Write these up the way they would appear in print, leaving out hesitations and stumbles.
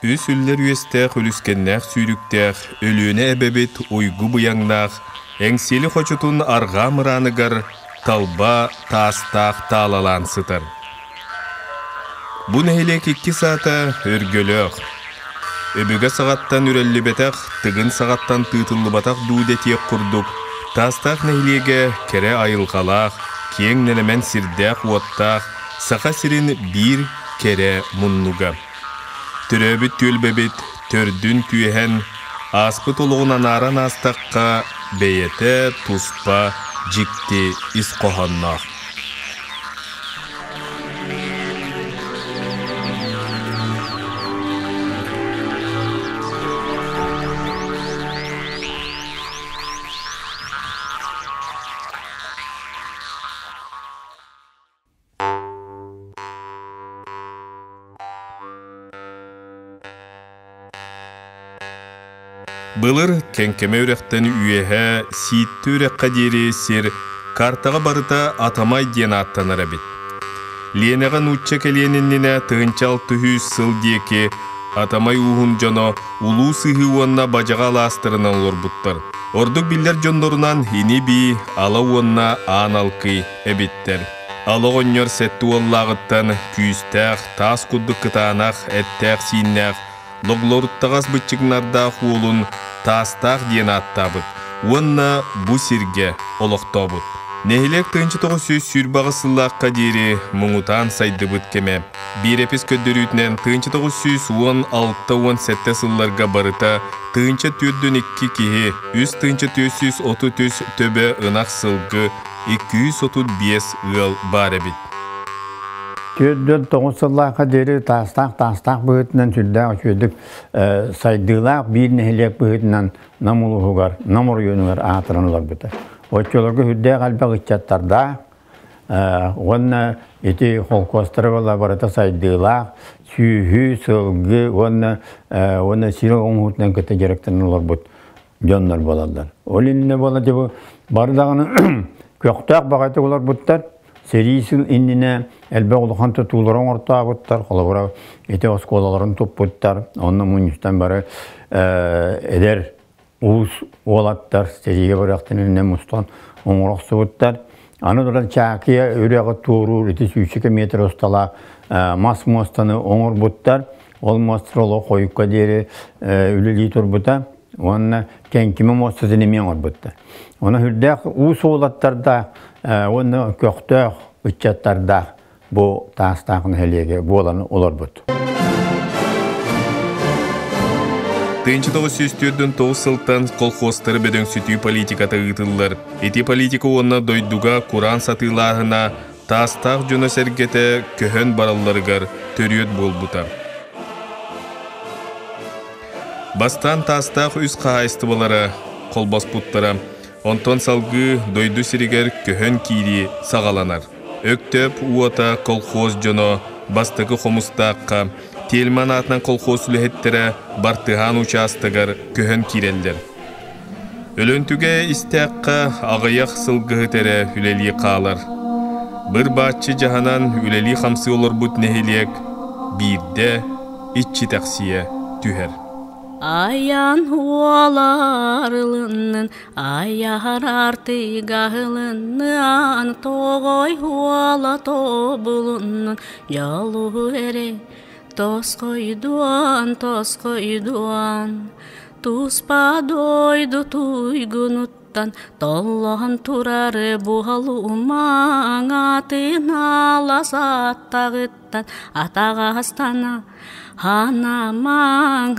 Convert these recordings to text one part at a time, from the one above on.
Üsüller üyesteğ ölüskennäh sürükteğ, ölüne ebebet uygu bıyangnağ, engseli hoçutun arga mıranıgar, talba tastağ talalansıtır. Bu nehelek 2 saata örgölög. Öbüge sagattan ürellibetaq, tıgın sagattan tığtıllıbataq duudetiyek kurduk. Tastağ nehelege kere ayılgalaq, keң nelemen sirdäq uottaq, sağa sirin bir kere munnuga. Türöbüt tülbebit, tördün tüyehen, aspıt oluğuna naran astaqqa, beyete, tuspa, jikti, isqohannaq. Былыр кенкеме үректен үйеhe сиитті үрекқа дері сер картаға барыта атамай ден аттаныр бит. Ленеға нутча келенініне тығынчал түхі сыл деке атамай уғын жоно улу сыхы уонна бажаға ластырынан олар бұттар. Ордық биллер жондорынан ини би ала уонна аналқы әбиттер. Ала ғоньор сәтті оллағыттан күйістәқ, тас күдді кытанақ, әттәқ синнәқ, логлоруттағас бытчыгнарда хулун тастақ ден аттабыт. Уонна бу сирге олоқтобыт. Нехилек 1900 сүрбағысыллаққа дері мұңутан сайдыбыт кеме. Bir епис көддөрүтнен 1916-17 сылларға барыта 1902 кихи, үс 1930 төбе ынақ сылғы 235 ыл бар әбит. 1900 сыллаққа дері тастақ бұғытынан сүрдәқ көдік сайдылақ бір нехилек бұғытынан намулығығар, намыр йөнігар ағатырынылар бұты. Отчоларға хүддәқ әлбәқ үтчаттарда, онна еті холкостары бола барыта сайдылақ, сүйі, сылғы, онна сирі оңғытынан көті жеректірінілер бұт, жонлар боладар. Ол иніне болады бұл, бардағыны көқтәқ бағайты олар бұттар, серийсіл иніне әлбәқ олыған тұтуларын ортаға бұттар, қолабыра еті осколаларын топ бұттар, онна мұныстан бары әдер уыз олаттар, серийге барақтын ініне мұстан оңырақсы бұттар. Аны дұран чақия өряғы туыру, еті 3 метр остала мас мостаны оңыр бұттар, ол мостыр олы қойыққа дері үлілі тұр бұта, онына кәңкімі мосты зінемен ор бұтты. Оны хүрдәқ уыз олаттарда, оны көқтәқ үтчаттарда бұл тастағын әлеге боланы олар бұт. 1904-9 сылтан колхозтары бөдөң сүтүй политиката ұйтылылар. Эти политика онна дойдуға Куран сатылағына тастақ жөні сәргеті көхін бараларығар төріет бол бұта. Бастан тастақ үз қағайсты болары қолбас бұттара. Онтон салғы дойду сірігер көхін кейри сағаланар. Өктөп уата колхоз жөні бастығы қомыстаққа Телман атынан колхоз үліхеттері бартыған участығар көхін кирелдер. Өлөнтүге истәққа ағаяқ сылғығы тәрі үлелі қалар. Бір бачы жағанан үлелі қамсы олар бұт нехелек, бірде итчі тәқсие түхер. Аян хуаларылының, аяр артығағылының, тоғой хуала тобылының, ялу әре. Тоскойдуан, туспа дойду туйгунуттан, толлан турары буғалумаң, атын аласаттағыттан, атағастана, ханамаң.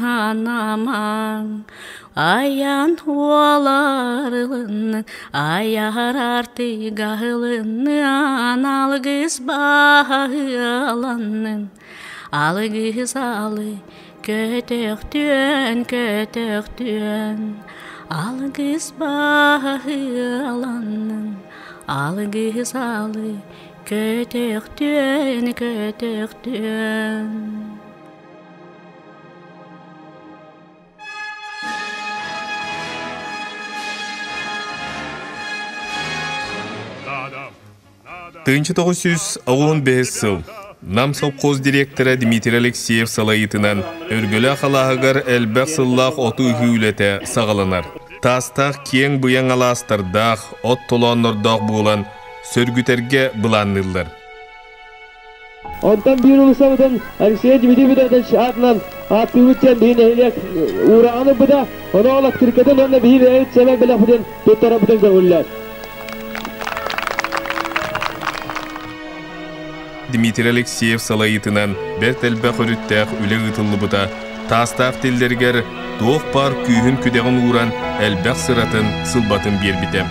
Аян хуаларылының, аяр артығағылының, алғыз бағыланның. Algız alı kötöktün, algız bağılanın, algız alı kötöktün. Тынчы 915 сыл. Нам совхоз директоры Дмитрий Алексеев салайытынан өргөлі қалағығар әлбәқ сыллақ оты үйілеті сағаланар. Тастақ кең бұяң аластырдақ, от толанырдақ болан сөргітерге бұланылар. Ondan bir ulusabıdan Alexey Dmitrievich adından atlıvıtcan bir neylek uğrağını bu da onu olak Türkiye'den onunla bir evet sebep bile buden tut tarafından kavullar. Dmitri Alexeyev salayıtынан Bertelbek örüttəq üle ıtıllı buda tastaq dillerger doğ par kühün küdəğin uğran elbək sıratın sılbatın bir bitem.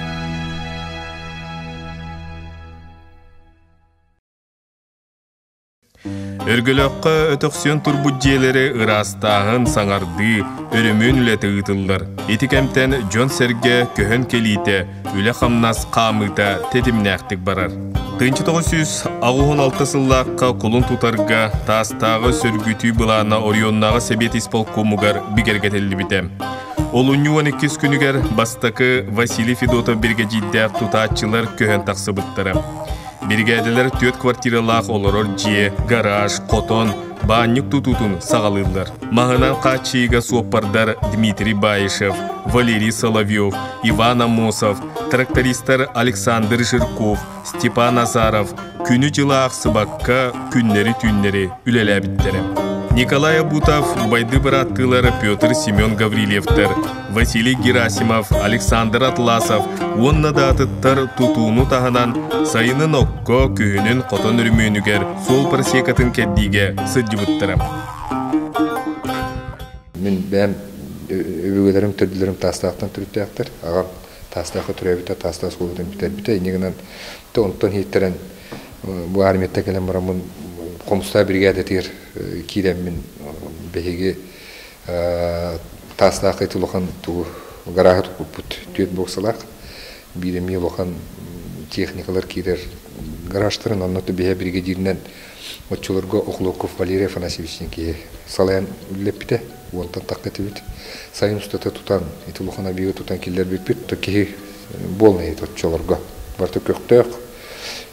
Örgülöqqa ötöksiyön turbudjeleri ırastağın sanardı, örümün ületi ıtıllar. Etikemten John Serge köhön kelite, üle xamnas qamıta tetimnäqtik barar. 1916 сыллаққа kulun tutarga tastағы sörgütü bulana Orionnağı Sebet İspolkomugar bigергетелі бітем. Олуну 12 күнігер бастакы Василий Федотов бригадиддәк тутатчылар көһөн тақсы бұттары. Бригадалар 4 квартиралақ олорор же, гараж, котон, банюк тутутун сағалылар. Мағынан қачиға суоппардар Дмитрий Баишев, Валерий Соловьев, Иван Амосов, трактористар Александр Жирков, Степан Азаров, күні жылақ сыбаққа күннері-түннері үлелі біттері. Николай Абутов, байды браттылары Петр Семен Гаврилевтер, Василий Герасимов, Александр Атласов, онна датыттар тутуыну тағынан сайынын оққа күйінің қотон үрмөнігер сол парсекатын кәддіге сыдды бұттырым. Мен бәм өбігелерім, түрділерім тастақтан түріпті ақтыр. Ағам тастақы түрі біті, тастақ сколытын бітер біті. Негінен онтан хейттірін бұл арметті кәлем барамын Комуста бригада тир кидем мен беге тастақы тулхан ту гарагат купут түйет боксалақ биреми лохан техникалар кидер гаражтарын онноту беге бригадиринен отчолорго Охлоков Валерий Афанасьевичники салаян лепите онтан таққети бит сайын устата тутан итулхана биге тутан киллер бит токи болмай отчолорго барты көктөк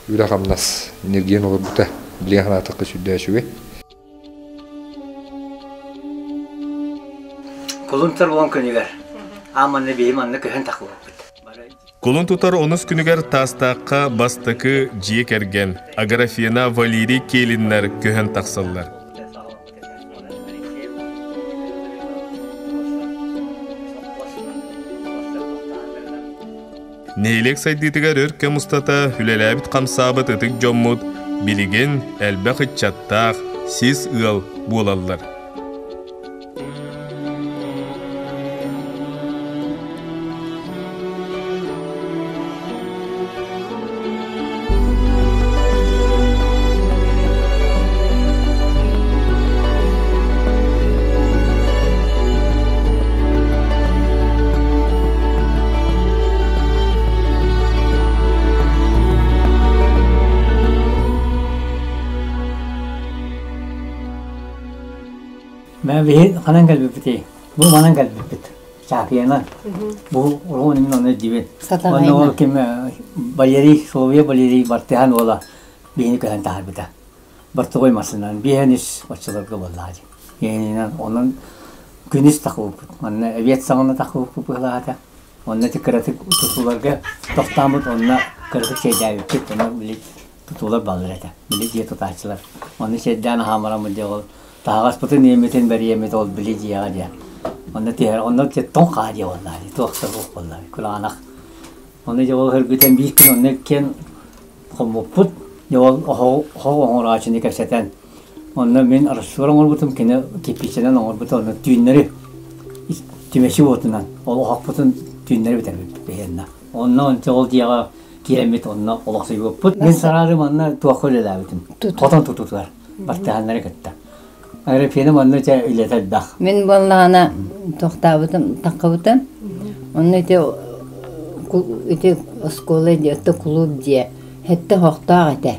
үрағамнас энергияны олар бута Блихан атақы сүдді әшуе. Kulun tutar olan künüger. Amanne beyim anne köhen takı oldu. Kulun tutar 10 күнігер tastaqqa bastakı jiyek ergen. Agrafiyana Valeri Kelinler köhen taqsallar. Neylek saydıtıgar örke mustata hülelabit qamsabıt ıtık jommut Bilgen elbaq çattaq siz ıl bolallar. Ben bir kanan kalbi biti. Bu manan kalbi bit. Şakiyana. Bu onun onu diye. Onu o kim Valeri Sovyet Valeri Bartihan ola beni köhen tahar bita. Bartoy masından bir henüz başçılarga vallahi. Yani onun günis takıp, onun eviyet sağına takıp bu halde. Onun tekrar tutularga toxtamut onun kırık şeyler yapıp onu bile tutular balırdı. Bile diye tutarçılar. Onun şeyden hamara mı diyor. Tagas putun nimetin beri yemet ol bilici ya dia. Onda tiher onda te ton qaji wallahi toxta bu wallahi kulanak. Onda jo her guten bir gün onda ken komuput yol o raçını keseten. Onda men arşuran olbutum kene kipiçenen olbutum onda düğünleri timeşi otunan. O hakputun düğünleri biter behenna. Onda jol diya kiremet onda olaqsa yoput. Men sararım onda tuaqol elabitim. Totan tutular. Bartahanlara gitti. Arifenim onu da ileter dak. Men vallahi toxtabıdım, takıbıdım. Onu ite skola diye, klub diye. Hette hoqtaq ete.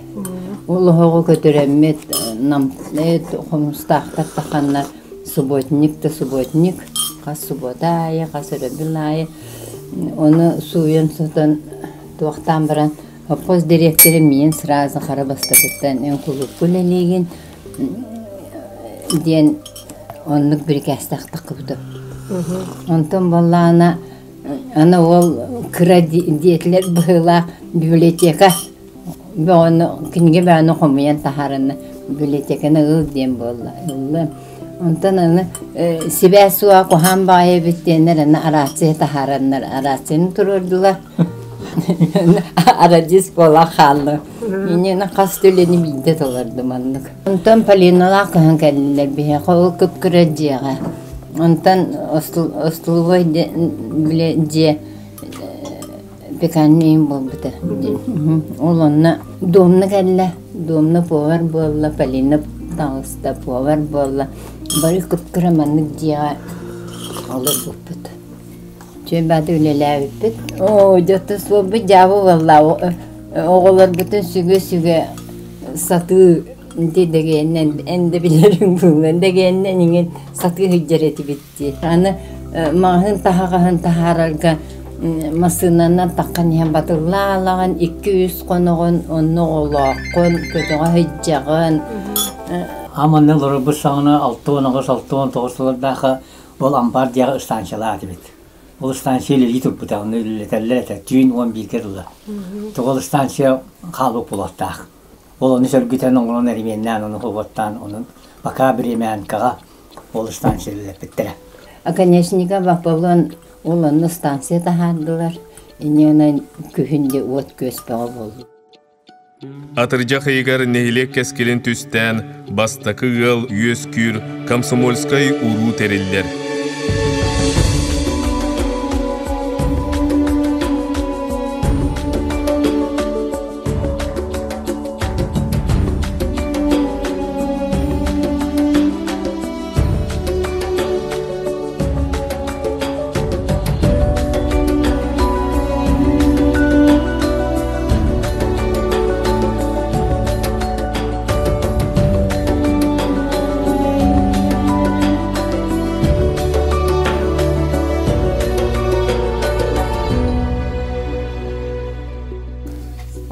Ulu hoğu götüremet, komustaqta takanlar, subotnik de subotnik. Qas subotaya, qas örebilaya. Onu suyan sudan toxtan biran Хоппоз директоры мен сразу қарабастабыттан өн кулуп кулелеген ден онлук бір кәстақтық кыбды. Онтон болла ана ол кыра диетлер была библиотека. Оны кинге баны хомуян тахарына библиотеканы ыл ден болла. Онтон аны себе суа кохан бае биттенер аны арасы тахараннар арасыны турурдулар. Арадис бола халлы. Менен кас төлени бидде толарды маннык. Онтон Полиналар кыхан келдилер бие кол кыпкыра жега. Онтон остулвой биле же пеканнин болбута. Олонна домна келле, домна повар болла, Полина таңыста повар болла. Бары кыпкыра маннык жега алыр болбута. Чөбәді үлелі өппет. Жоты суабы жабы болла. Оғылар бүтін сүге саты дегеннен әнді білерін бұлын дегеннен еңен саты хүджер еті бітті. Аны мағын тахарарға масынанан таққан ем батырла алаған 200 қонығын, оны олақын, көтіға хүджағын. Аманның ұры бір саңыны 6-9 бәқі ол амбар дияғы ұстаншыла аты бет. Ол станция литр бутағын өлетәлі түйін 11 керілі. Тұғыл станция қалып болаттақ. Ол оны сөргітен оңғылын әрименнен, оны құлғаттан, оның бақа бір емен қаға ол станция біттірі. Конечника бақпалын ол оны станция тахардылар. Инеғынан күхінде от көз бағы болды. Атыржақ егер нехилек кәскелін түстен, бастақы ғыл, үйескүр, комсомольскай уру терелдер.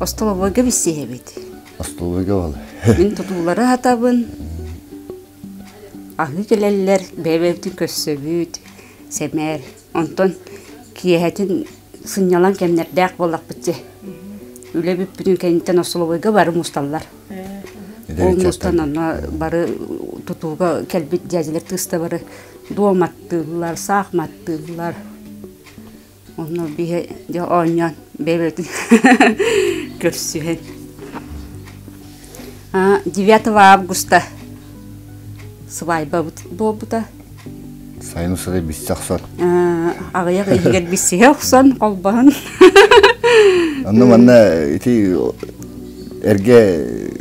Остоловойга биссе бит. Остоловойга бол. Мен тутулары хатабын. Ахы келелер бебептин көссөбүт, семер. Онтон киехетин сынялан кемнердәк болак битте. Үле бип бүтүн кенттен остоловойга бары мусталлар. Ол мустанна бары тутулга келбит жазылар тыста бары дуаматтылар, сахматтылар. Onu bir de oynayan bebekti görsün. 9 августа свадьба болды. Сайнусыда бис жақсан. Ағаяқ егер биссе ұқсан қалбағын. Анны манна ити эрге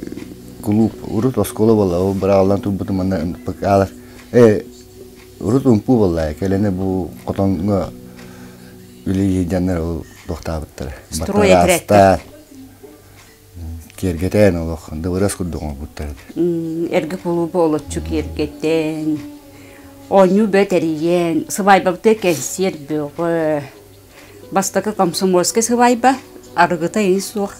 клуб урут оскола болла. О бір ағалан тұбыты манна пықалар. Урут ұмпу болла. Келені бұл қотонға Үлі жандар ол доқтабыттыр. Строй етіректі. Кергетен ол оқынды ұрас күрдіғын бұттыр. Әргі клубы олытчу кергетен. Ойну бөтериен. Сывайбақты кәнсер бөғі. Бастақы комсомольский сывайба. Арғыта ең суық.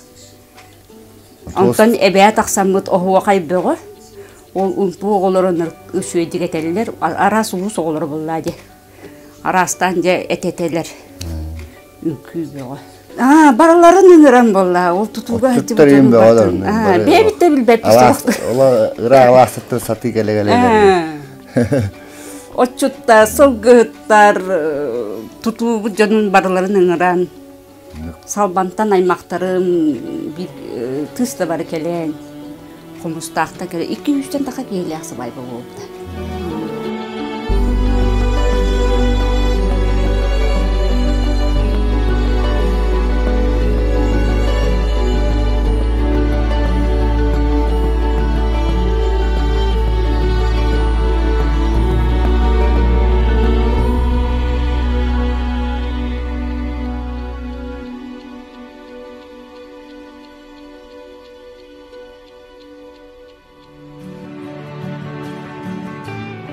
Онтан әбәт ақсамыт оғуақай бөғі. Ол ұмпу оғылырын үшөйдігетелілер. Арас ұлыс оғылыр болады. Арастан же әтетелер. Үңкүй бөғі. Бараларын үңірен болла. Ол тұтуға әтті бұтын батын. Бәбітті білбәп пістіғақты. Ола ұра аластықты саты келе-келе. Отчуттар, солғыттар, тұтуғы жонын бараларын үңірен. Салбантан аймақтарым тысты бары келен. Құмыстақта келе. 2-3-тен тақа келе ақсы байбы болды.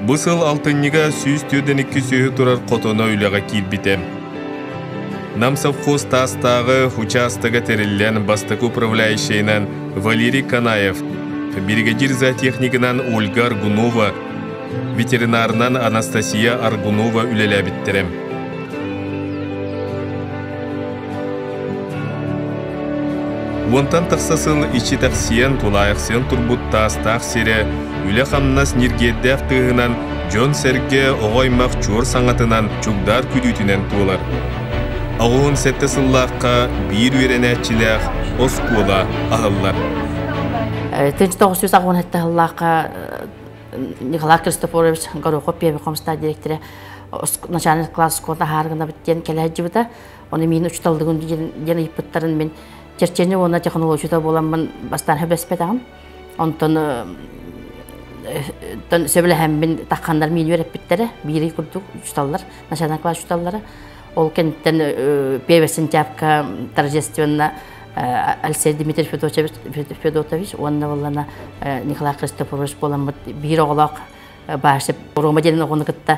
Бұсыл алтынниға сүйіз төден 2 сүйі тұрар қотона үйліға келбітем. Нам совхоз тастағы участога терілген бастық управляющийнан Валерий Канаев, бригадир зоотехникынан Ольга Аргунова, ветеринарынан Анастасия Аргунова үлеләбіттерем. Онтан тақсасыл ичи тақсиен тулайықсен турбут тастақ сере үлі қамнас нергедді автығынан Джон Серге оғаймақ чор саңатынан чугдар күдітінен туылар. Ағуын сәтті сыллаққа бір үйренәтчіләқ оскула ағылар. 1900 ағуын әтті сыллаққа Николай Кристофорович Горохов пебекомста директоры начальный класс школда харгында біттен келәді бұда. Оны мен ұчталдығын дені иппыттарын мен Черчене оны технологияда боламын бастан хөбеспедағым. Онтон сөбілі мен таққандар мен өреп біттері, бири күрдік ұчталар, начальный класс ұчталары. Ол кенттен первый сентябрька торжественно Алексей Дмитриевич Федотович, онна болана Николай Кристофорович боламын бир оғылақ башып. Рома денің оғыны күтті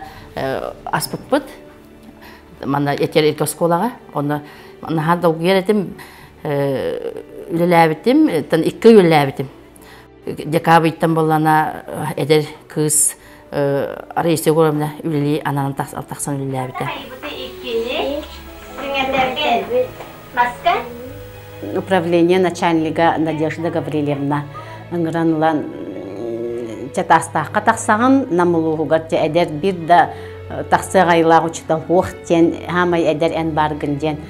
аспыт бұд. Мана етер еркі сколаға. Оны хадда ұғыр етім үлеләбітім, екі үлеләбітім. Декабыйттан болана әдер кыз арайсы көрімді үлелі ананын тақсан үлеләбіті. Управление начальника Надежда Гаврилевна ыңыранылан чатастаққа тақсағын намылуғығар әдер бір да тақсығайлағы ұчытал оқтен хамай әдер ән барғын ден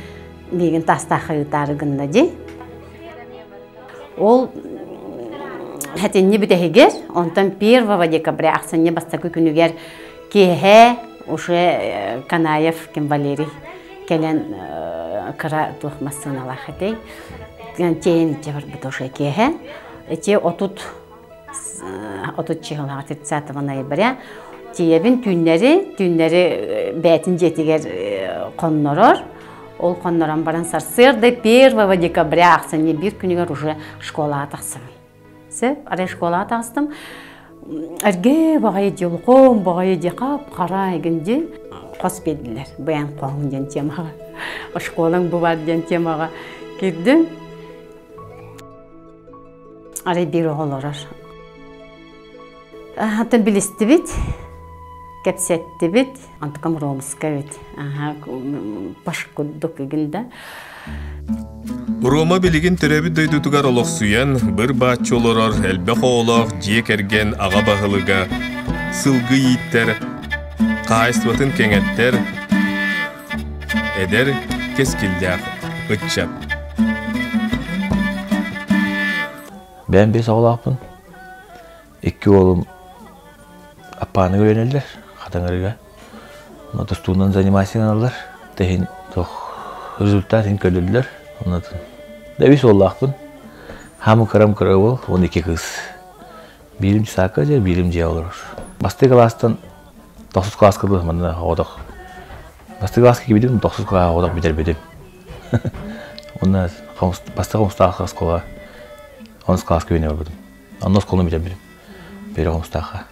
меген тастақы ұтарығында де. Ол әтенне бүтәгер, онтан 1 декабря ақсанне бастақы күнігер кеге уже Канаев кем Валерий келен кыра тухмасын алақ әтей. Тейін ете бар бұт уже кеге. Әте отут чығылаға 30 ноября тейебін түннері бәтін жетігер қоннорор. Ол қонноран баран сарсырды 1 декабря ақсанне бір күнігер уже школаға тақсым. Арай школаға тақсым. Әрге бағай делқом, бағай деқап, қара егінде қос беділер. Бұян қоғын ден темаға, школаң бұ бар ден темаға кірдім. Арай бір оғылырар. Антын білісті бет, кәпсетті бет, антықым ромысқа бет. Пашқұддық егінде. Рома білігін түрәбі дөйдутугар олық суян, бір бачы олырар, әлбәқ оғылақ, жек әрген аға бағылыға, сылғы еттер, қайыстыватын кеңеттер, әдер кескілдәқ, ұтчап. Бән 5 оғылақпын. 2 олым аппаны көренелдер, қатаңырыға. Тұстуынан занимасиян алар. Тәхін результат көрелдер. Дәбис оллақпын. Хамы қарам қыры ол, 12 қыз. Бірім сақы жер, бірім же олар. Басты кластан 9 класс қылды, мында оғадық. Басты класс кебедім, 9 класс оғадық бітер бедім. Басты қомыстағы қысқоға 10 класс кебене бар бедім. 10 қолын бітер бедім. Бері қомыстағы.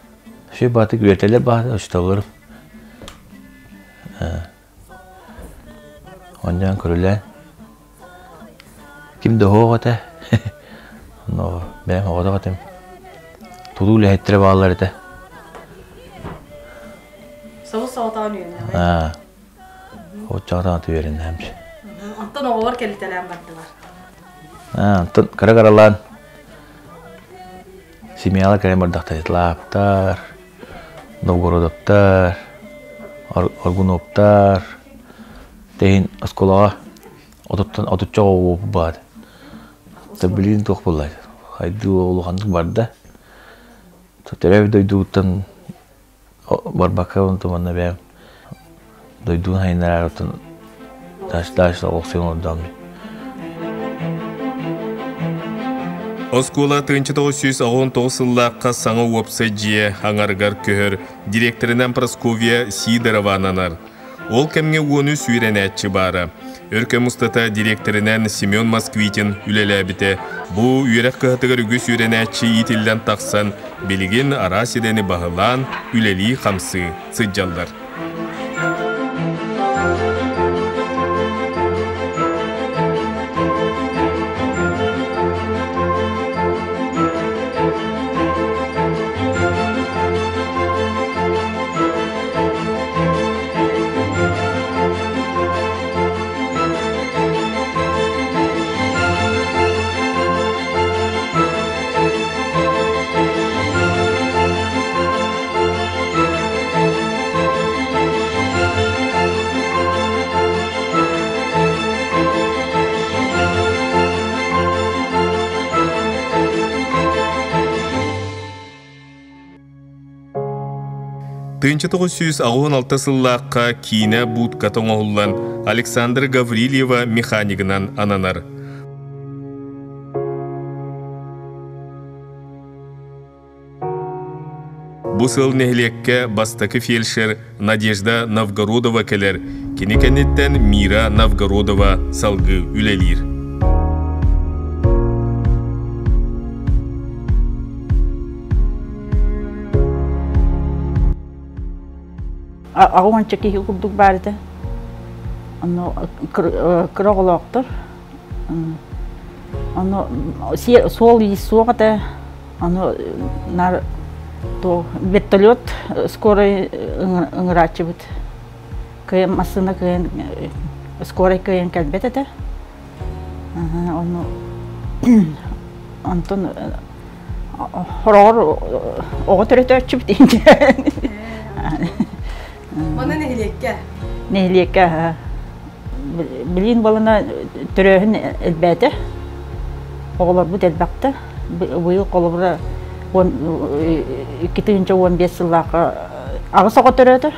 Шөй баты көретелер баты, ұшытабылырым. Ондан көрілен. Kimde hoğata? No, ben hoğata katım. Tuduyla hettere bağlar ete. Savuz sağdan yönü. Ha. O çağdan tüyerin hemşe. Antan oğlar kelitelen bardılar. Ha, antan kara karalan. Simyalar kalem bardakta etlaptar. Novgorodoptar. Orgunoptar. Tehin askolağa. Otutça oğu bağdı. Tabilin toq bolay. Haydi oğluğandık barda. Terevi doyduğundan barbaka ondan bana ben doyduğun hayınlar arasından taşla oksiyon oradan. Oskula 1919 yıllıqqa sağı website hangargar köhür direktorinan Praskovia Sidorovananar. Ol kemge onu sürenetçi bara. Örke Mustata direktorinan Semyon Moskvitin ülelebite bu yürek kıhtıgar ügü sürenetçi itilden taqsan bilgin arasideni bahılan üleli hamsı sıcallar. 1916 сыллаққа кийіне будка тоңоғылан Александр Гаврильева механикынан ананар. Бу сыл нехлекке бастакы фельдшер Надежда Новгородова келер, кенекенеттен Мира Новгородова салгы үлелер. Ағуан чеки күрдік бәрді. Кырағылақтыр. Сол соғады. Вертолет скорой ыңырачы бұд. Масына скорой көйен кәлбет әді. Антон хорор оғы түреті өтші бұд. Оны нехилекке? Нехилекке. Білейін болына түрөхін әлбәді. Оғылар бұд әлбәқті. Бұйыл қолыбыра 2-15 сыллаққа ағы соға түреді.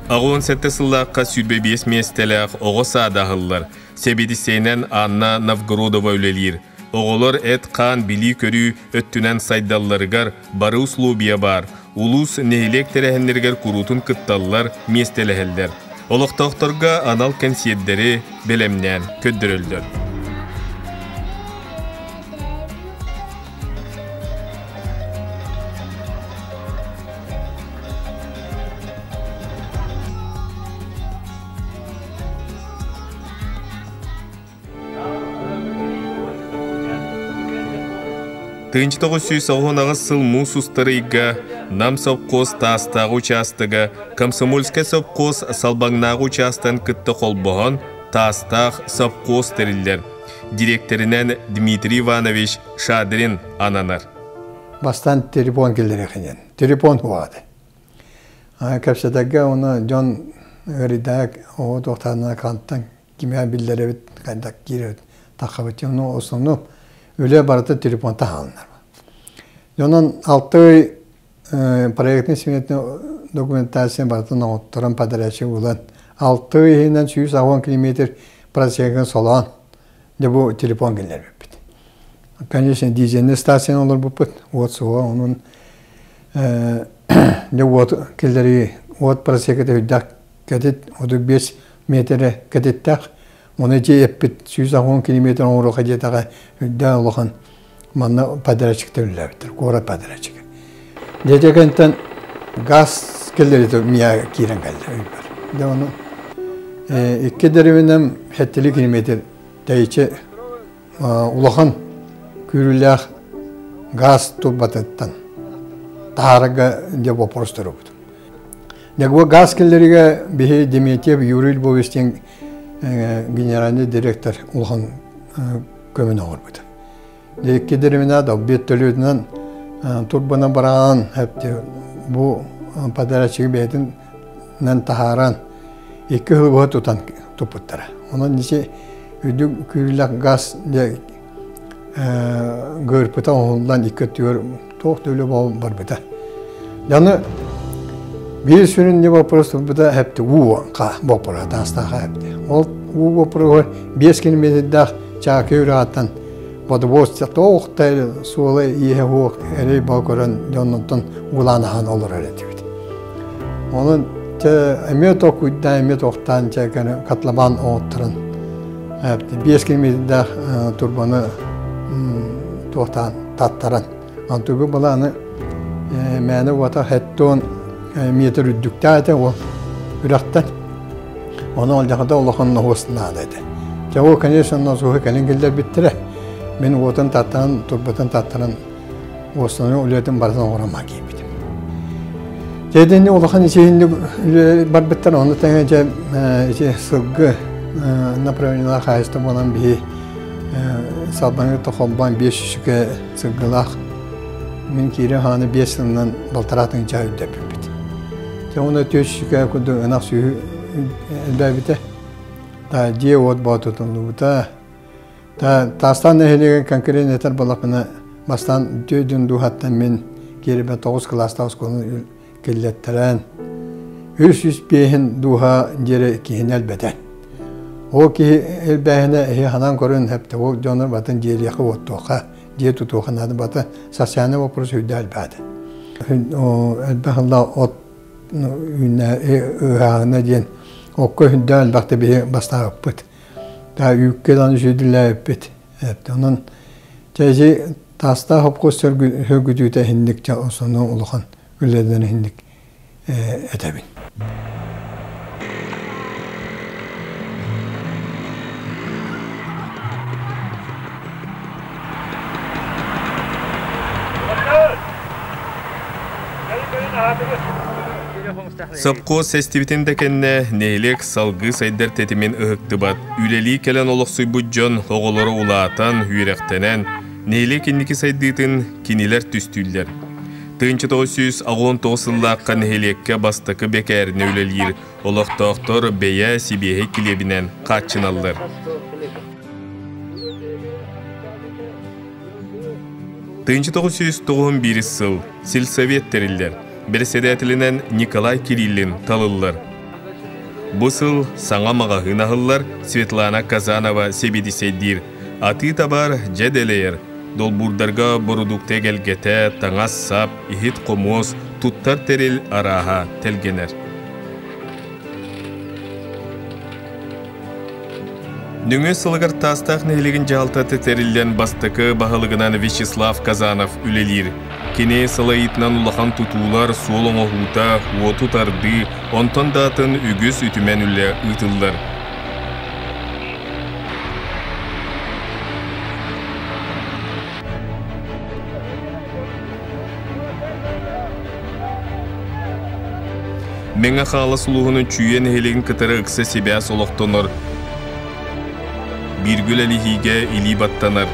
Ағы 17 сыллаққа сүрбе 5 местеләқ оғы садағылар. Себедісейнен Анна Новгородова өлелер. Оғылар әт қан білі көрі өттінен сайдалларығар бары услубия бар. Улус нехилек тәрәхінлергер күрутын кытталлар местеләхелдер. Олықтақтарға анал консиеттері белемнен көддірілдір. Тынчы 990 сыл му сустарыйга, нам совхоз тастағы участыға, комсомольска совхоз салбаңнағы участан кытты қолбоған тастақ совхоз тәрілдер. Директоринен Дмитрий Иванович Шадрин ананар. Бастан телефон келдер екенен. Телефон болады. Кәпсетәге оны Джон Гридаг оғы тоқтарына қанттан кемия білдері біт қайдақ керет тақабыт. Осыны өлі барыты телефон тағалынар. Jonun 6 proyektin simetini dokumentasyon barıtın oturan padarası olan 6 yılından 110 kilometre projenin solan de bu telefon gelir bit. Конечно, dijenli stasyon olur bu put. Otsu onun de ot kelleri ot projekte hüddak kadit odu 5 metre kadittak onu ceyepit 110 kilometre onu kaditaga hüddak olan manna padaracık derler, kora padaracık. Diyecekten gaz kelleri de miya kiren geldi. De onu iki deriminden hetteli kilometre deyçe ulahan kürüller gaz tubattan targa de voporsturu. De bu gaz kelleri bir Demetyev Yuril Bovestin general direktör ulahan kömüne olmadı. İki derimine de bir türlüden turbana baran hepti bu padaracık beytinden taharan iki hırvı tutan toputlara. Onun için üdük kürülük gaz de görpüten ondan iki tür çok türlü var bıda. Yani bir sürü ne vaporası bıda hepti uva vapora dasta hepti. O vapora 5 kilometre çakıyor atan. Водовозча тоқтай суылы ие оқ әрей бақырын жоннықтың уланахан олар әретіведі. Оның әме тоқуйда әме тоқтан қатламан оқтырын. 5 километрді турбаны тоқтан таттаран. Антүгі бұланы мәні ота әттон метр үддікті әді ол үрақтан. Оны олдағыда олақынның осына әді. Жауы, конечно, суғы кәлінгелдер біттірі. Ben otan tattan, turbatan tattan, osunu uletin bardan orama gibiydim. Cedeni olakan içinde barbetler onu tenge sıgı направленияlar haysta olan bir salbanı toxomban 5 şüke sıgılaq min kiri hanı 5 yılından baltaratın cahil depibid. Onu 4 şüke kudu ınak suyu elbette da diye ot batutun da Tastan nehirliğin konkret neter balakını bastan tüydün duhattan min geri ben 9 klasta oskonu келлеттелен. Үс бейін духа жері кейін әлбәтен. О ки элбәһенә ханан көрөн хәпте о җонор батын җирәхе оттоха җир тутоханады баты сасяны вопрос үдәл бәд. О элбәһәлла от үнә өһәне дигән окко хүдәл бакты бе бастап бит. Та юккәдан җидлә бит. Onun тәҗи таста хопкостер хөгүдүтә хинник ча осоны улхан үләдән хинник әтәбин. Сапко сестивитин кенне нейлек салгы сайдар тетимен ыһыктыбат. Үлели келен олықсуй бұджон оғылары улаатан, үйректенен, нейлек инники сайдытын кинилер түстүллер. Тынчы 919-лаққа нейлекке бастықы бекәріне үлелер, олықтақтар бәйә сибеге килебінен қатчыналар. Тынчы 991 сыл сельсовет териллер. Председателінен Николай Кириллин талылар. Бұсыл саңа мағағын ағылар Светлана Казанова себедисейдир. Аты табар жеделейер. Долбурдарға бұрудукте келгете, таңас сап, ихит қомоз, туттар терил араға телгенер. Нүңе сылығыр тастақ нейлігін жалтаты терилден бастықы бағылығынан Вячеслав Казанов үлелер. Кене салайытынан улахан тутулар суолың оғута, уоту тарды, онтон датын үгіз үтімен үлі ұтылар. Меңа қалы сұлығының чүйен елігін кітірі ұқсы себе солықтоныр. Біргіл әлігіге илі баттанар.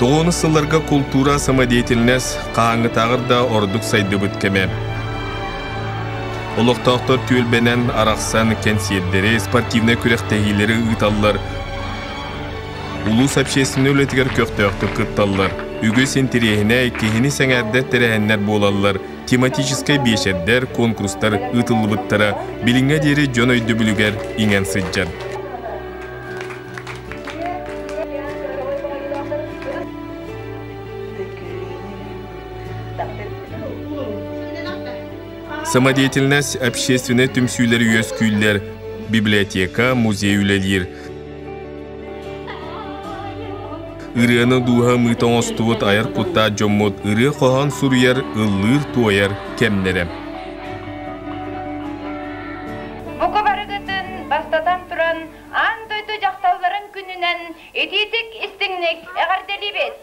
Тоғыны сылларға культура самодеятельнес қаңы тағырда ордық сайды бүткеме. Олықтақтар түйілбенен арақсан кәнсиетдері, спортивны күректегілері ұйталылар. Улус общественный өлетігер көқтіяқты қытталылар. Үгі сентерейіне кейіні сәңәрді тәрәхенлер болалылар. Тематическай бешердер, конкурстар ұйтылы бұттара, біліңе дері жон өйді бүлігер ingen сыджар. Самодеятельность общественной түмсүйлер үйөс күйлер, библиотека, музей үлелер. Ирыны духа мытан остуот айыр путта жоммот, иры қоған сурьер, ыллыр туайыр кемнерем. Бұқы барығытын бастатан тұран, ан дойды жақтауларын күнінен, ететік істіңнік әғардели бет.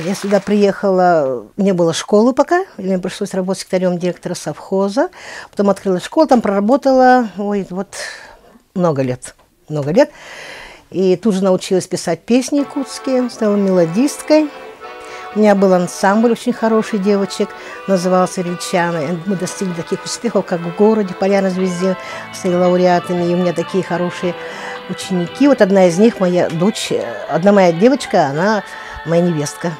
Я сюда приехала, не было школы пока, мне пришлось работать секретарем директора совхоза, потом открыла школу, там проработала, много лет. И тут же научилась писать песни якутские, стала мелодисткой. У меня был ансамбль очень хороший девочек, назывался «Рельчаны». Мы достигли таких успехов, как в городе, «Полярной звезде», стали лауреатами, и у меня такие хорошие ученики. Вот одна из них, моя дочь, одна моя девочка, она моя невестка.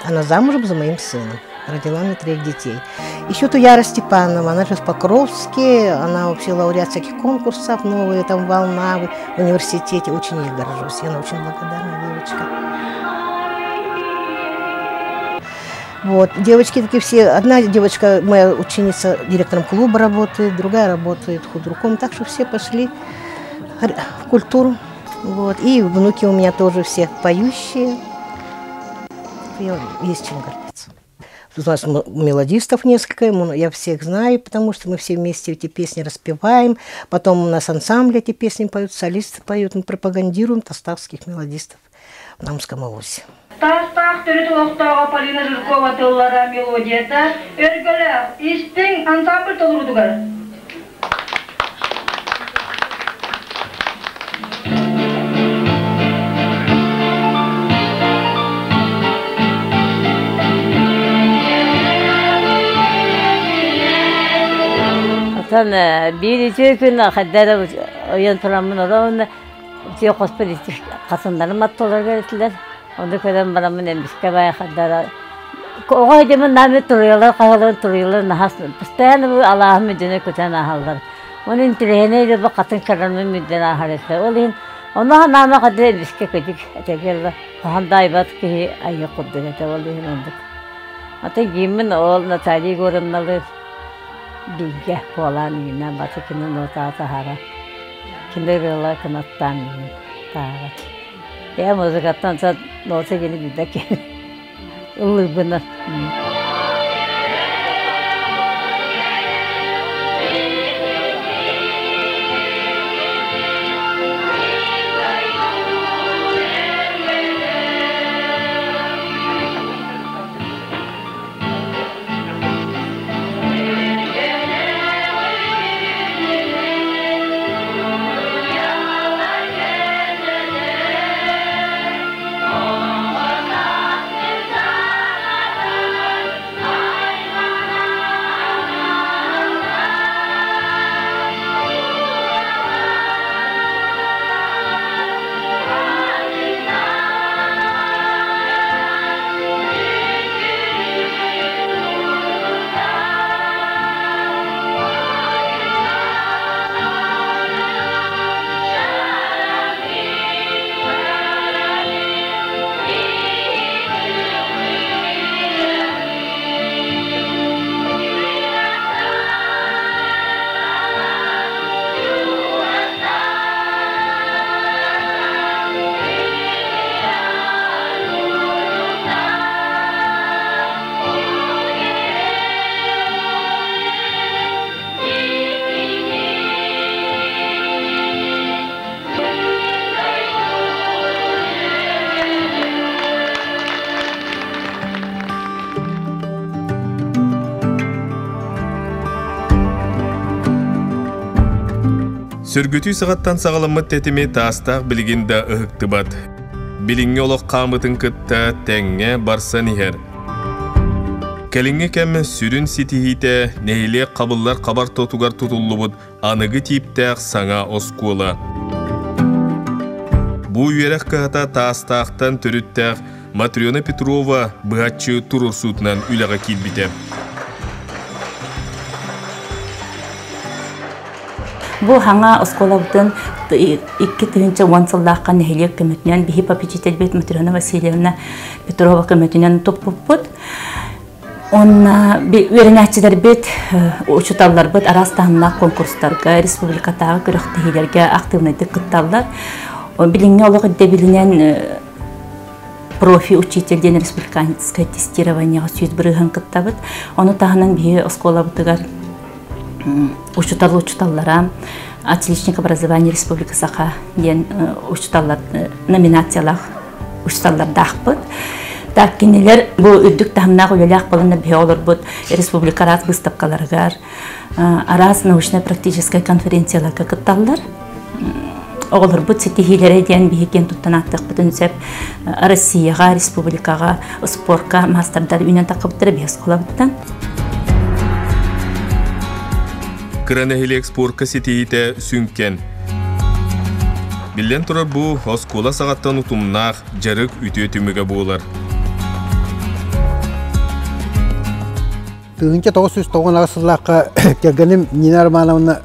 Она замужем за моим сыном. Родила мне 3 детей. Еще Туяра Степанова, она живет в Покровске, она вообще лауреат всяких конкурсов, новые, там, «Волна» в университете. Очень ей горжусь, она очень благодарная девочка. Вот, девочки такие все, одна девочка, моя ученица, директором клуба работает, другая работает худруком, так что все пошли в культуру. Вот. И внуки у меня тоже все поющие. Есть чем гордиться. У нас мелодистов несколько, я всех знаю, потому что мы все вместе эти песни распеваем. Потом у нас ансамбль эти песни поют, солисты поют, мы пропагандируем тоставских мелодистов. Намском ОВУСе. Тастах төрөтү октоого Полина Жиркова тыллара мелодията өргөлө истиң ансамбль толурдугар. Atan bir gün kadar oyan turamın oranı diye hospital kasınlarım attılar geldiler. Onda kadar baramın embiske bayağı kadar. O adamın namı duruyorlar, duruyorlar. Nahasın. Püsteyene bu Allah'ın müdüne kötü nahallar. Onun tireğine bu katın kararının müdüne nahaletler. Olayın ona namı kadar embiske kötü. Tekerler. Handa ibat ki ayı kudurete olayın ondak. Ata gimin oğluna tarihi görünmeler. Bilge falan yine batıkının ortağı sahara. Kinderler kanattan yine. Ya müzikattan sonra nota gelip bir dakika. Olur bunlar. Sürgütü sığаттан сағалымыт тетimi тастақ білгенді ұғықтыбат. Біліңе олық қамытын кытта тәңе барсан ихер. Кәліңе кәмі сүрін ситихите нәйле қабыллар қабар тотугар тұтулы бұд анығы типтәқ саңа оскула. Бұ үйерек қағата тастақтан түріттәқ Матриона Петрова бұғатчы тұрыр сұтынан үліға келбіте. Бу ханга осколабытын 2-3 вансылдаққа нәхелек көмітінен бихи попечитель бет Матриона Васильевна Петрова көмітінен топ-топ-пот. Онна веренәтчілер бет, учуталлар бет арастағына конкурстарға, республикатағы көріқтігілерге активнайды күтталдар. Біліңе олығы де білінен профи учительден республиканское тестированияға сөз бірігін күттабыт. Оны тағынан бихи осколабытығар учуталлара, отличник образования республикасаға ден учуталлар номинациялар учуталлардақ бұд. Так кенелер бұл үддік тағымнағы өлеләқ болында бе олар бұд республика арас выставкаларғар, арас научно-практическая конференцияларға күтталдар. Олар бұд сетихилері ден бейген тұттанаттық бұд үнсеп Россияға, республикаға, спортқа, мастердар үйнен тақыбыттыры бейс қола бұдтан. Кыранахилек спортқа сетихите сүнкен. Билен тұрар бұ оскола сағаттан ұтымнақ жарық үті өтіміге болар. Тыңынча 990 ағысылаққа келгенім Нина Романовна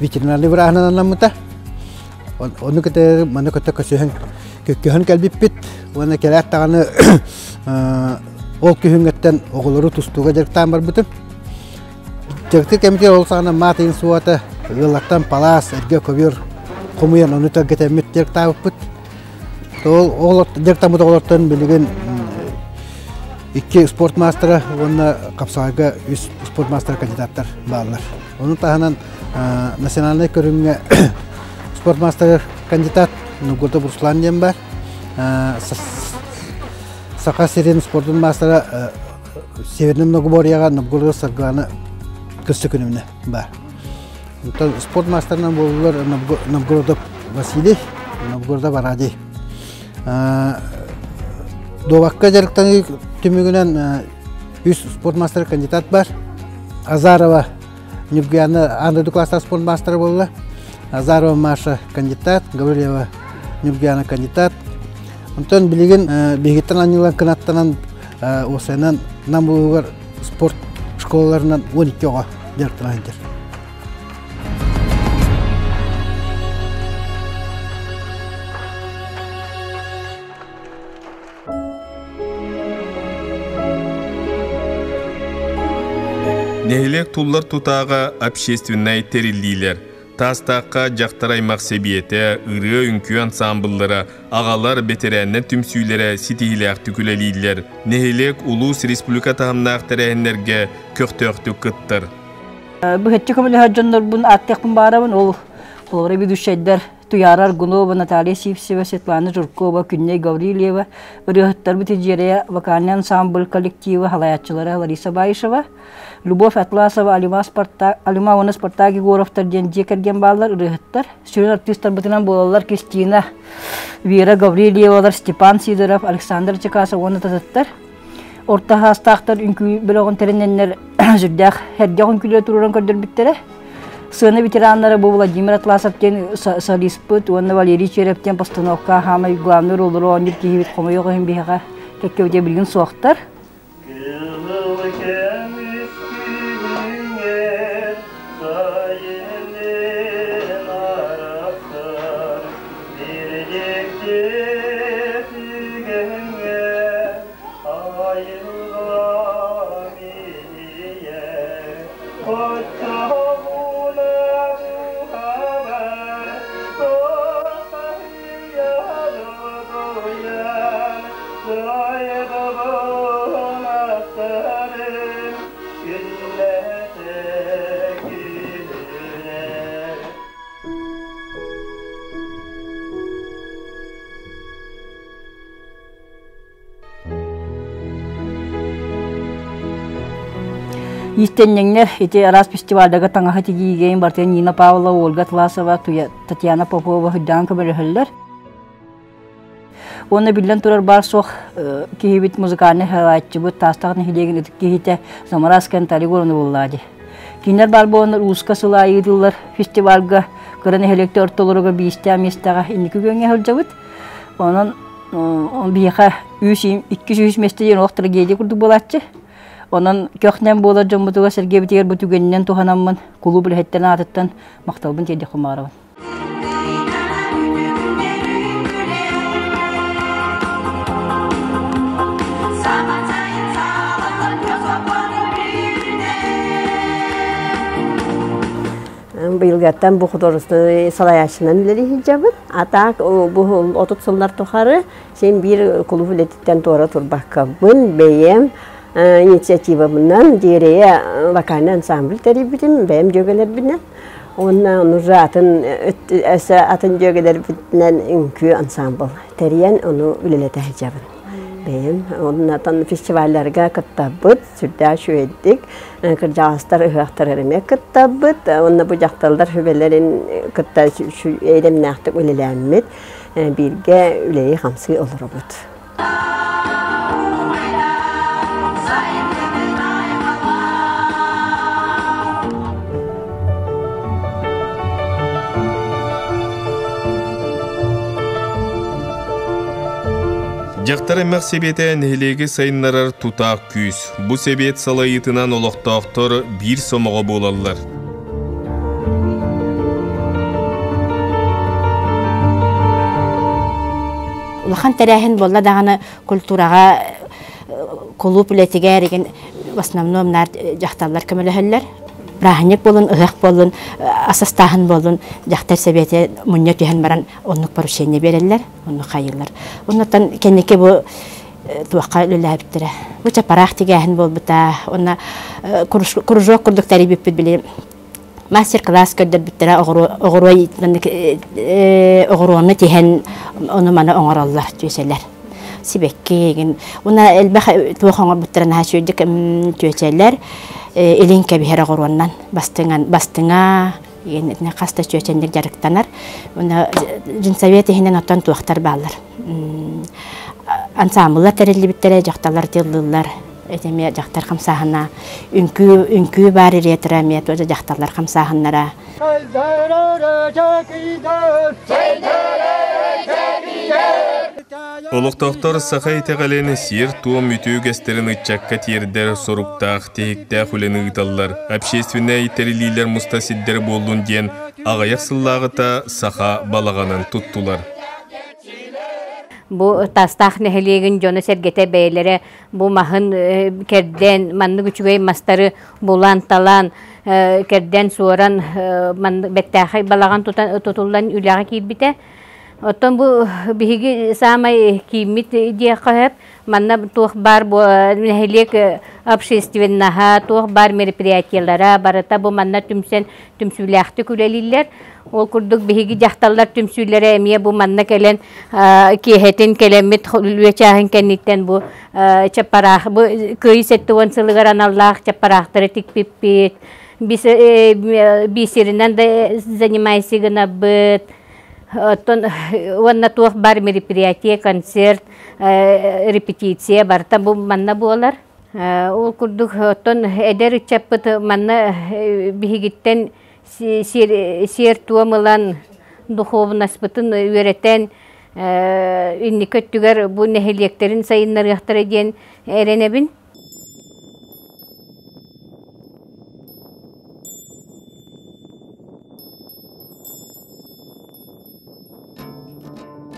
ветеринарлы бір ағынан анламыта. Оны көтер, маны көтер көккіхін кәлбіп бет. Оны келәк тағаны ол күйінгеттен оғылары тұстуға жарықтан бар бұтым. Жарықтыр кәмітер ол сағына матайын суаты, ғылақтан палас, әрге көбір Комуян оны тәгәтә меттер табып. Ол директор олардан билеген 2 спорт мастера, оны капсага 3 спорт мастер кандидаттар баллар. Оны тағынан национальный көрүнгө спорт мастер кандидат Нугурда Руслан ден бар. Сақа серен спортын мастера Северный Многоборьяға Новгород сарганы күсті күніміне бар. Спорт мастерынан болулар Новгородов Василий, Новгородов Аради. Доваққа жарықтан түмігінен 100 спорт мастер кандидат бар. Азарова Нюбгияна андырды класстар спорт мастері болула. Азарова Маша кандидат, Гаврилева Нюбгияна кандидат. Онтан білеген бегеттен анылан канаттанан осайынан намылығар спорт школаларынан 12-ға жарықтан. Нехилек туллар тутаға общественный териллилер. Тастаққа жақтар аймақ себиеті, ұры үнкі ансамбллары, ағалар бетерәннен түмсүйлері ситихилек түкілелейлер. Нехилек улус республика тағымнақтары әнлерге көқтөқтү қыттыр. Бұхетті көмілі хаджандар бұн аттеқпін барабын, ол қолғыры бедушайдар. Туярар Гунова, Наталья Сивсева, Светлана Журкова, Күнне Гаврилева, Рюхтар Бутиджерея, вокальный ансамбль коллектива Халаятчылары Лариса Байшева, Любовь Атласова, Алима Оны Спартак Егоровтар Денде Керген баллар, Рюхтар, Сюрин артисттар бутынан болалар Кристина, Вера Гаврилева, Степан Сидоров, Александр Чекасов, оны тазаттар. Орта хастақтар үнкі білоғын теренненлер жүрдәқ әрдеғын күлі тұрырын көрдір біттері. Сыны ветеранлары бұл Владимир Атласовтен солиспыт, оны Валерий Черептен постановка хамай главный роллары оныр кейбет қомайығы бейға кәккеуде білген соқтар. Истеннеңнер эти раз фестивальдага таңаха тигийген бартен Нина Павлова, Ольга Тласова, Татьяна Попова хүддан көмөлөһөллөр. Оны билен турар бар соқ кейбит музыканы хайлайтчы бұд тастағын хилеген үтік кейте Замараскан Талигорны боллади. Кинер бар болыныр уска сылайыдылар фестивальга кырын хелекті ортолырығы бейісті аместаға инекі көнге хылжабыд. Онын бейха 200 местеден оқтыры кейде күрдік болатчы. Onun köknen bolar jombutuga Sergey bitiger butugenen tohanamman klubul hetten attan maqtalbın tedi xumarabın. Bilgattan bu xudorusunu salayaşından ileri hicabın. Atak bu 30 yıllar toxarı sen bir klubul hetten tora turbakabın beyem инициатива bundan diğeriye vokальный ансамбль terbiyetim benim jögeler bilen ondan onu atın jögeler bilen ünkü ансамбль teriyen onu ülelete hicabın benim ondan festivallerge kattabıt sürdü şu ettik kırcaastar ıhaktar eremek kattabıt ondan bu jaktallar hübelerin katta şu eylem naktık ülelenmet birge üleyi hamsı olur obut. Жақтар әмәқ себеті нәлегі сайынларар тұтақ күйіз. Бұ себет салайытынан олықтақтыр бір сомаға болалар. Улахан тәрәхін болла дағаны культураға клуб үлетіге әреген в основном жақталар көмілі Браханек болын, ығақ болын, асастағын болын, жақтар себеті мұнет үйен баран онлық порушение берелер, онлық қайылар. Оннаттан кенеке бұл туаққа үлілі әбіттірі. Бұча парақ тегәхін бол бұта, онна күржуақ күрдіктәрі беппет білем. мастер-класс көрдөр биттера огорой огороны тиһен оны мана оңораллар төселер. Сибекке уна элбах туохоңор биттера хашүйдик төселер элин кебихер огороннан бастыңа ene kasta çöçendik jarıktanar. Ona cinsaviyeti hinen otan tuaqtar bağlar. Ansambullar terelli bittere jaqtalar tıllılar. Etemiye jaqtar kamsahana. Ünkü bari retramet oja jaqtalar kamsahanlara. Олықтақтар сақай тәғалені сер туым үтіу кәстерін ұтчаққа тердер соруқтақ, тегіктәқ үлені ұталар. Общественный тәрелейлер мұстасиддер болуын ден ағаяқ сыллағыта сақа балағанын тұттылар. Bu tastaq neheliğin jonu sergete beylere bu mahın kerden manlı güçügey mastarı bulan talan kerden soran bettaxay balagan tutullan ülağa kirbite. Oton bu bihigi samay kimit diye kahep manna tuh bar bu neheliğ общественнаha tuh bar meripriyatiyalara barata bu manna tümsülaxtı küleliler. Ol kurduk bihigi jahtallar tümsüllere emiye bu manna kelen kihetin kelemit lüçahin kenitten bu çaparah bu köy settuan sılgaran Allah çaparahtırı tikpipit bisirinden de занимайся гнабыт тон ванна тух бар мероприятие концерт репетиция барта bu manna bular ol kurduk ton eder çapıt manna bihigitten сер туамылан духовнаспытын үйрәтен инникөттүгер бу нехилектерин сайыннарыяқтар еден әренебин.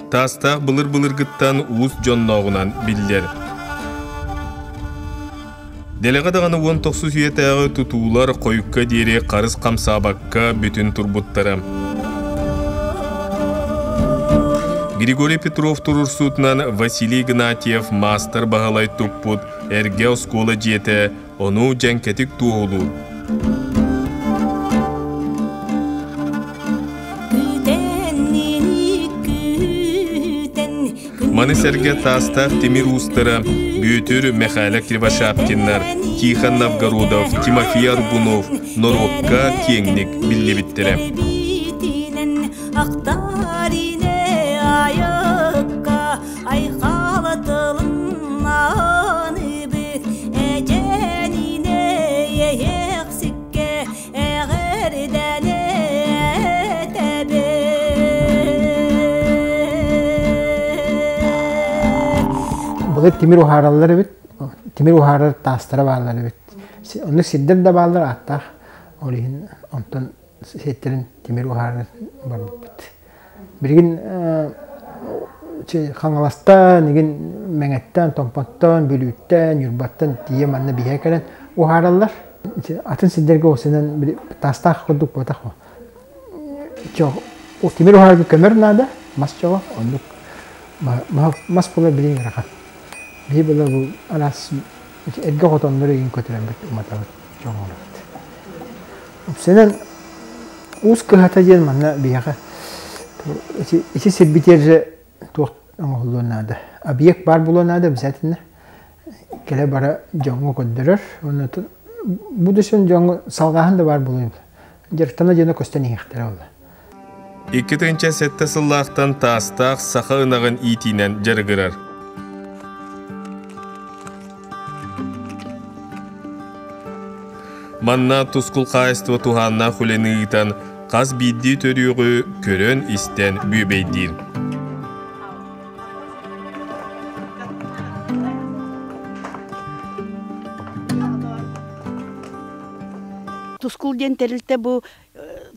Тастақ былыр-былыргыттан уыз жонноғынан биллер. Делегадағаны 19 үйетәғі тұтулар қойыққа дере қарыз қамсабаққа бүтін турбуттары. Григорий Петров турурсутынан Василий Гнатьев мастер бағалай тұппут әрге оскола жете, оны жәнкетік туғылу. Манысерге тастақ Темир Устара, Бютер Михайло Кривошапкиннар, Тихон Новгородов, Тимофей Аргунов, Норокка кеңник биллебиттері. Timir uharalları bit, timir uharar tastara bağları bit. Onu siddir de bağlar attaq. Olihin ondan setterin timir uharar var bit. Bir gün xangalastan, nigin mengetten, tompattan, bülütten, yurbattan diye manna bihe kelen uharallar. Atın siddirge olsenen bir tastaq kurduk botak o. Çok o timir uharar bir kömür nada, mas çok onduk. Mas pula bilin rahat. Bir böyle bu alas edge otanları in kötülen bir umatar çok olarak. Senin uz kıhatajen manna biyaga. İçi sebiterce tuh anголунада. Объект бар булонада обязательно. Келе бара жоңго көндөрөр. Оны будущен жоңго салгахан да бар булуй. Жертана жана көстөн ихтер алды. 2-нче сетте сыллактан тастак саха ынагын итинен жаргырар. Манна тускул қайысты туғанна хүленігітан қаз бидді төріғі көрін істен бүйбейдір. Тускул ден тәрілті бұл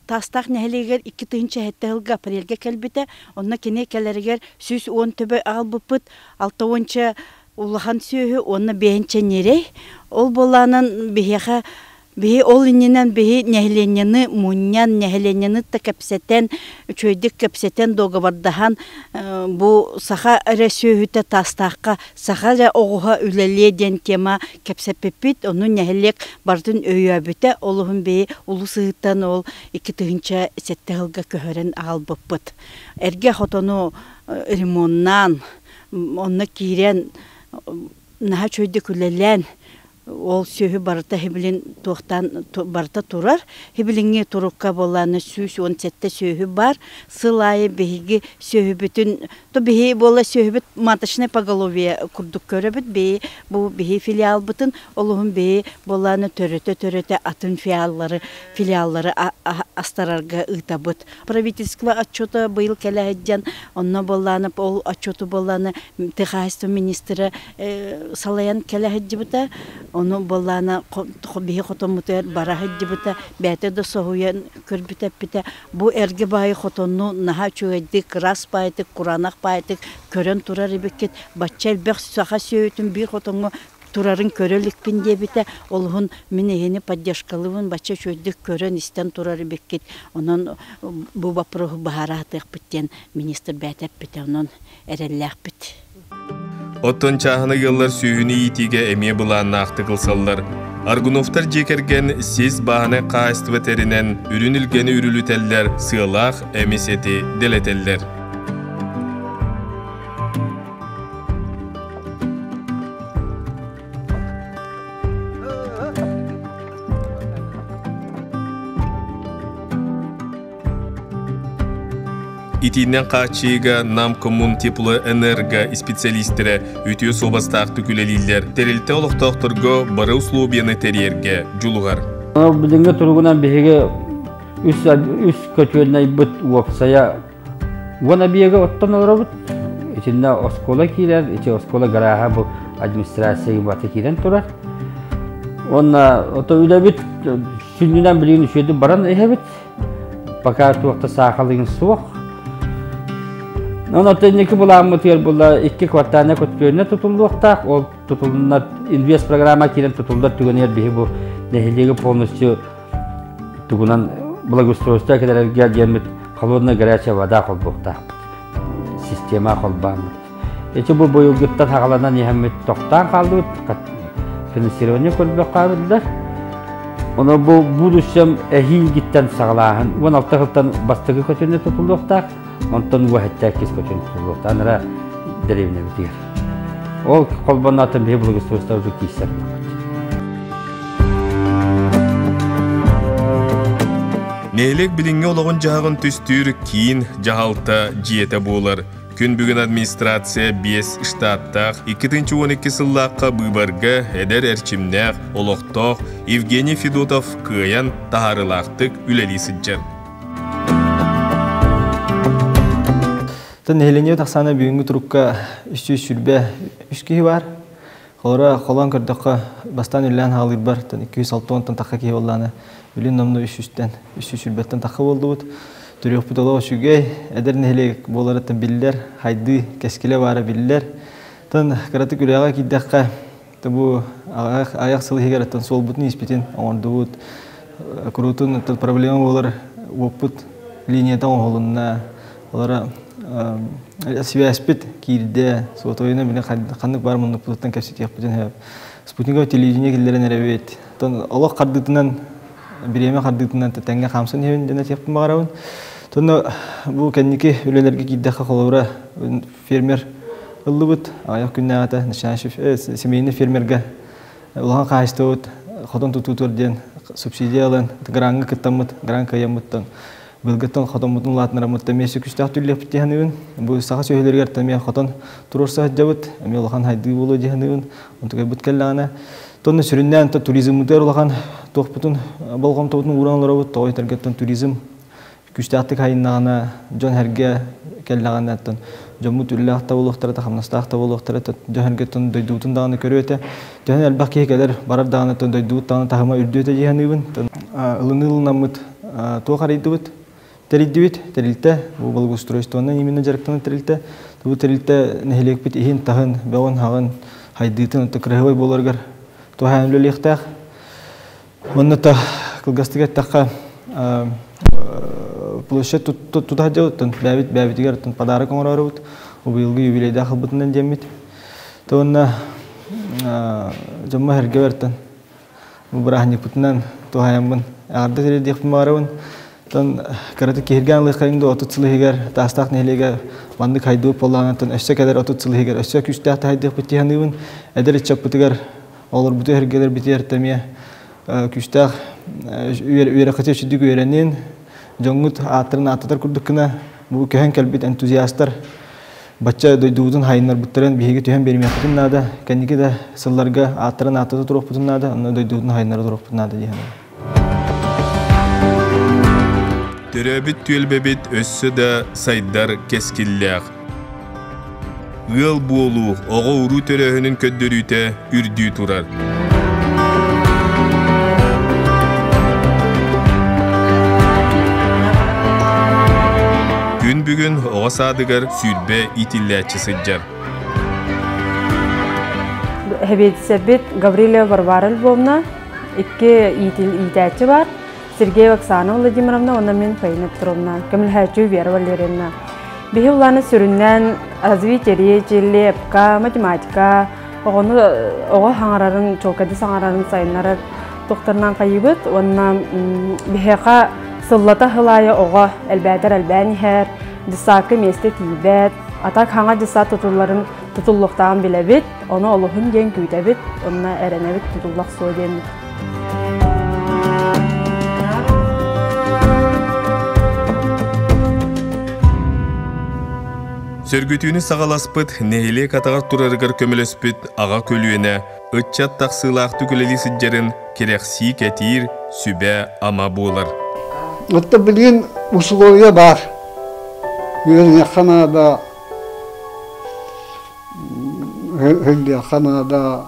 тастақ нәхелегер 2-нче әттіғілгі апрелге кәлбіті, онына кене кәлерігер сүз 10 түбі ал бұпыт, 6-нче улахан сүйі, онына 5-нче нерей. Ол боланын бейеға Bihi ol innenen bihi nehlenyanı munyan nehlenyanı da kapseten çöydük kapseten dogabardahan bu saha resühüte tastaqqa saha oğuha üleliye den tema kapsepepit onun nehlek bardın öyöbüte oluhun bihi ulu sığıttan ol iki tığınça sette hılga köhören albıpıt. Erge hotonu rimonnan onna kiren naha çöydük ülelen ol söhü barıta hibilin tohtan barıta turar. Hibilinge turukka bolanı süs on sette söhü bar. Sılayı bihigi söhü bütün to bihi bola söhü bit mataşne pagalovya kurduk körebit bihi bu bihi filial bütün oluhun bihi bolanı töröte atın filialları astararga ıtabıt. Правительство отчета был келehedjan onna bolanı ol отчету bolanı Texas ministri salayan kelehedjibita onu bollana bihi xotomuter barahedjibita bete de sohuyan körbütepite bu erge bayi xotonu naha çöğedik ras baytık kuranak baytık kören turar ibeket batçel bek saha söğütün bir xotonu turarın körölükpin diye bite olhun minehini поддержкалывын бача çöydük kören isten turar ibeket onun bu baprohu baharatık bitten minister betep bite onun erellek bit. Ottun çahını yıllar sühünü itige emiye bulanına aktıkılsallar. Argunovtar jekergen siz bahane qaist veterinen ürünülgeni ürülüteller sığılaq emiseti deleteller. Итинен қачига нам коммун тепло энерго специалисттері үтіе собастақ түкілелілер. Терілті олықтақтырға бары условияны терерге жүлғар. Білінгі тұрғынан бейге үс көтеліне бұт уапсая уана бейге оттан олар бұт. Итинне оскола кейлер, ити оскола гараға бұл администрацияға баты кейден тұрар. Онна ото үйлі біт сүнінен білігін үшеді баран әйе біт. Бақа туақта сақалығын суық. Onun teknik bulanmıştır burada 2 kvartalına kötülüğüne tutulduğunda o tutulduğunda invest programa kiren tutulduğunda tügener bir bu nehirliği polностью tügünen благоустройство kadar geldiğimiz холодная горячая вода kolbukta sistema kolban. Ece bu boyu gittat haqalanan yehamet toqtan qaldı finansирование kolbuk qaldılar. Ona bu buduşam ehil gitten sağlahan 16 yıldan bastığı kötülüğüne tutulduğunda ondan bu hatta kes kötü tutuldu. Anara derevne bitiyor. O kolbanatın bir bulgusu var kişiler. Neylek bilinge olağın jağın tüstür kiin jahalta jiyete bolar. Gün bugün administrasiya 5 штаттақ 2-12 сыллаққа бұйбарға әдер әрчімнәқ, олықтақ Евгений Федотов кыян тағарылақтық үлелесіджер. Нәйлене тақсаны бүгінгі тұрыққа 300 сүрбе 3 кейі бар. Қолыра қолан көрдіққа бастан үллән ғалыр бар. 260 таққа кейі оланы. Үлін номны 300 сүрбеттен таққа болды бұд. Түрек бұталы өшігей, әдір нәйлек боларыттын білілер, хайды кәскеле бары білілер. Тын қараты күряға кейдіққа бұл аяқ сылы хегераттан сол бұтын еспетен оңырды бұд. Күрутын проблема болар өппіт линиятан оғылынна. Олара связьпет кейді, соғытойына мені қандық бар мұндық бұтыттан кәпсет еқпетен әп. Спутниковый телевидение келдерін әрәбет. Олақ қардытынан, біреме қардытынан тәңге қамсын еуін дәне теппін бағарауын. Тонна бұл кәнеке өлелерге кейдіққа қолауыра фермер ұлды бұд, аяқ күнне ағата, семейні фермерге ұлған қайысты бұд, қотын тұтуырден, субсидия алын, граңғы күттамыд, граңғы қаямыдтың, бұлғыттың қотын бұтын латынырамыдты, месі күштақ түрлеп дегенігін, бұл саға сөйлерге артамия қотын тұрырса жабыд, әме ұлған хайды болу дегенігін, онтығай бұд кәллағана. Тонна сүрінден туризмдер ұлған тоқ бұтын болғам тоғытын ұранлары бұд, тоғай тәргеттен туризм күштәқтік хайыннағына жон әрге кәллағаны әттін. Жомут үлләқта болуқтары, тақамнастақта болуқтары, жон әргеттен дойдуытын дағаны көрі өте. Жон әлбақ кейкелер барар дағаны дойдуыт дағаны тағыма үрді өте жиғаны үбін. Үліні мұт тоқ арайды бұд. Тәрілді бүт, тәрілті, бұл благоустройствоны именно жарықтаны тәрілті. Бұл тәрілті нәхелек бүт ехін тағын, бәуін хағын, хайдыйтын, крығывай боларғар. Тоға әмлі лектақ. Онна та кылгастыга такка площадь тутадыктын бәбитигер подарок оңорорут. Убылгы юбилейда хылбытынан демит. Тонна жомма хергевертен. Убрахник путнан тухаямбын. Арда тередик марабын. Тон караты кирганлык кайында 30 сылыгер тастак нелеге мандык хайду полланатын өссө кадер 30 сылыгер өссө күстә хайдык битяныбын. Эдер чаппытыгар олар буту хергелер битертемия. Күстә үйрә катып шидик үйрәнен жоңгут атырын ататар курдуккына бу көһөн калбит энтузиасттар бачча дойдуудун хайнар буттаран биһиге төһөн бермәктин нада кенники да сылларга атырын атата туруп бутуннада аны дойдуудун хайнары туруп бутуннада дигән. Төрөбит түелбебит өссө да сайдар кескилләк. Ыл болу ого уру төрөһүнүн көддөрүтө үрдүү турар. Gün bugün oğa sadıgar sürbe itillәçi sıccar. Hebetsebet Gavrilya Varvarelbovna iki itillәçi var. Sergey Oksana Vladimirovna ona men Faina Petrovna, Kamilhachu Vera Valeriyevna. Bihi ulanı süründen развитие lepka, matematika, oğa hangararın çokadi sangararın sayınları doktornan kayıbıt. Ona biheqa Sılata hılaya oğa elbeder elbeni her, disakı mesle tibet, atak hanga disa tutulların tutulluqtağın bilebit, onu oluğun gen küydebit, onunla erenebit tutullaq soğudemit. Sörgütüğünü sağalaspıt, nehile katağar turarıgar kömülöspüt, ağa kölüyene, ıtçat taqsılaq tüküleli sıccarın, kereksi ketir, sübe ama boğular. Hatta bildiğin условия var. Yani Kanada, Kanada,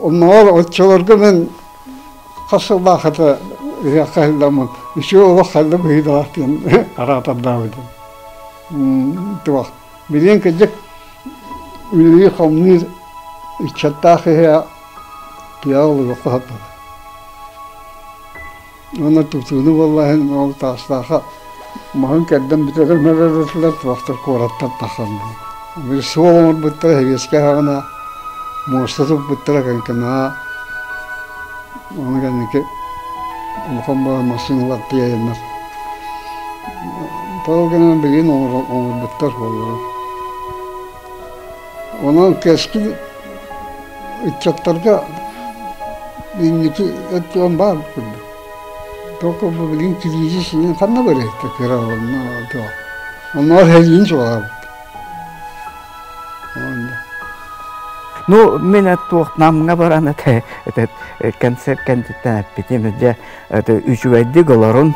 onlar otçalarga ben kasıl vakıta yakaladım. Şu vakıta bir dağıtın, aratam dağıtın. Tuğ. Bildiğin ki milli kamnir içattağıya kıyağlı vakıta. Ona tuttuğunu vallahi o taşlağa mahın kedden bitirmeler vaktır korattan taxandı. Bir soğumur bitir heveske havana mustatıp bitir kankana ona geldi muhammed masınlar diyenler. Tavukların bilin onu bitir vallahi. Ona keski içatlarga binniki etkilen var burada. Toku bu bilin krizi şeyin kanına böyle tekrar oldu. Onlar her gün çoğaldı. Ну, мен от намга баран это концерт кандидат битемде это үчүгәйди голорун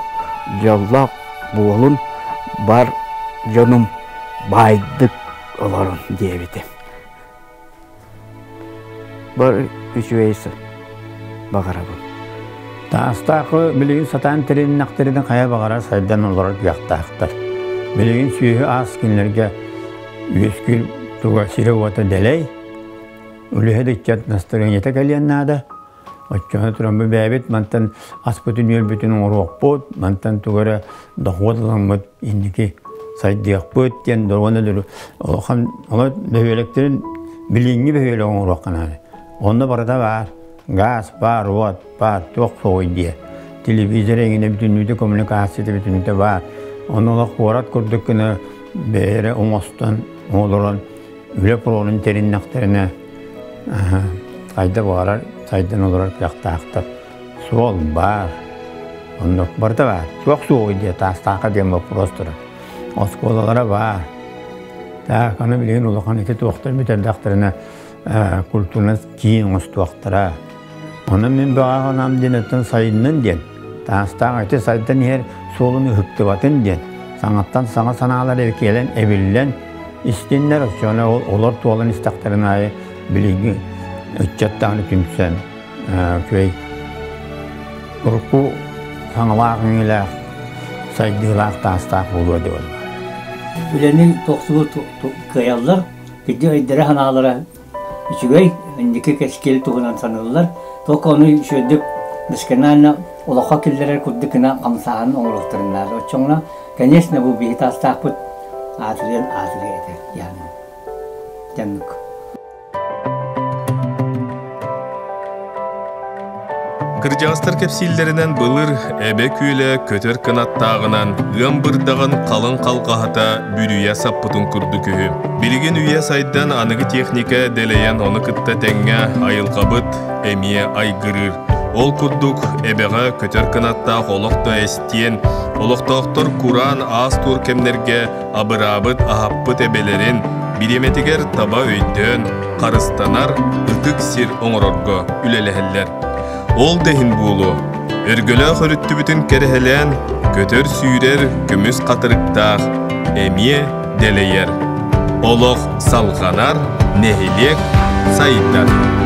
жаллак болун бар жаным байдык олорун дебите. Бар үчүгәйсе багарабы. Тастақы білеген сатан терен нақтереден қая бағара сайдан олар яқтақтар. Білеген сүйі аз кенлерге үйескіл туға сире оты дәлей. Үліхеді чат настырын ете кәлияннады. Отчаны тұран бұл бәбет, мантан аспытын ел бүтін оруақ бұд, мантан туғары дақуатылан бұд, ендікі сайдияқ бұд, ден дұрғаны дұры. Олар бәбелектерін біліңгі бәбелеғын оруақ қанады. Онда барыда бар. Gaz, var, vat, var, çok soğuk diye. Televizyon yine bütünlüğünde komünikasyonda bütünlüğünde var. Onunla kuvarat kurduk ki beri omastan olan öyle problemin terinliklerine kayda varar, saydan olarak yaktaktar. Sol var. Onunla barda var. Çok soğuk diye tastaqa diye prostora. O skolalara var. Ta kanı bilen olakan eti doktor müterdaktarına kulturuna kiyin ostuaqtara. Ona men bağlanam denetten sayından den. Tastaqa eti saydan her solunu hıptıvatın den. Sanattan sana sanalar evkelen evillen istenler sonra olar tualan istaktarına bilgi üccettağını tümsen köy urku sanalağın ile saydığılaq tastaq buluyor diyorlar. Ülenin toksulu kıyallar, gidiyor idare hanalara Üçügey, indiki keşkeli tuğunan sanırlar. Toka onu şöyle dışkınlarına ulağa killerer kuddukuna kamsahanın oğluklarınlar. O çoğuna, конечно, bu bir tastakput atırıyan eder yani. Canlık. Kırcağızlar kepsillerinden bılır ebe küyle kötör kanattağınan ıambırdağın kalın kalqahata bürüye sappıtın kurdu kühü. Bilgin üye saydan anıgı teknika deleyen onu kıtta tenge ayılqabıt emiye aygırır. Ol kurduk ebeğe kötör kanattağ oloqta estiyen, oloqtağıtır kuran ağız tur kemlerge abırabıt ahappıt ebelerin bilemetiger taba öydön, karıstanar ıtık sir oңорорго üleleheller. Ol dehin buğulu, örgölü hörüttü bütün kerehelen, kötör sүйrer kömüs katırıktağ, emiye deleyer. Oloq salğanar, nehilek sayıtlar.